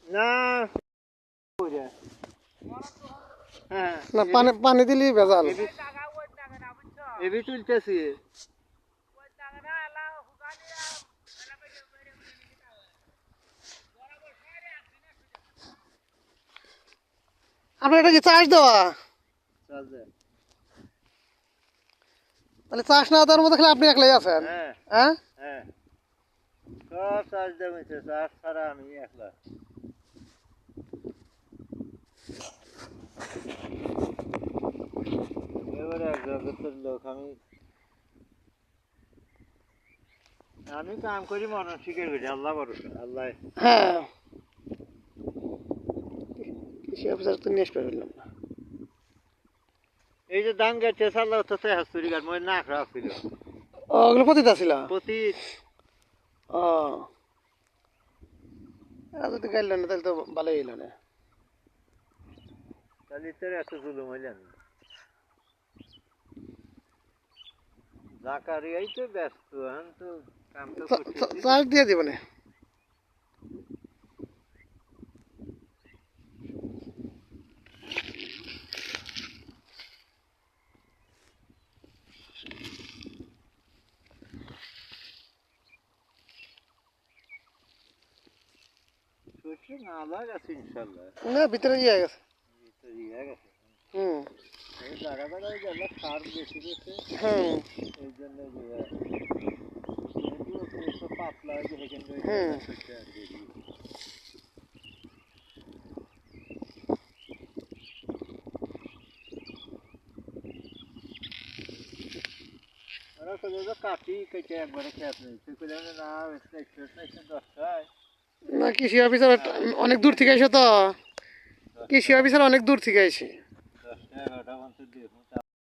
না না পানি দিলেই ভেজাল। এবি তুলতেছি। আপনার এটা কি চাষ দেওয়া? তাহলে চাষ না দেওয়ার মধ্যে খালি আপনি একলাই আছেন? হ্যাঁ হ্যাঁ, হ্যাঁ, সব চাষ জমিতে, চাষ ছাড়া আমি একলা। এবারে এক জগতের লোক আমি। আমি কাম করি মরণ শিখের বেশি, আল্লাহ ভরসা, আল্লাহ। হ্যাঁ, কৃষি অফিসার তো নিয়ে আসতে পারলাম না। এই যে ধান গাছে চাল্লা তো হাস্তুরি গাছ মই না খারাপ ছিল ওগুলো পতিত ছিল? প্রতি। ও, যদি গাইল না তাহলে তো ভালোই হইল না। তাহলে তোর এত জুলুম হইলেন জাকারিয়াই তো ব্যস্ত, এখন তো কাম তো করতেছি। চাষ দিয়ে দিব না। সরষে না লাগাছে ইনশাল্লাহ, না, ভিতরে ইয়ে গেছে। ভিতরে ইয়ে গেছে। হুম এই জায়গাটা গেলে সার বেশি বেশি, হুম এই জন্য একটু পাতলা হয়ে গেছে কিন্তু হুম। ওরা কইলো যে কাটি কেটে একবারে খেত নেই, তুই কইলে না 10টায়। না, কৃষি অফিসার অনেক দূর থেকে এসে তো, কৃষি অফিসার অনেক দূর থেকে এসে 10টা 11টা পর্যন্ত দেখুন।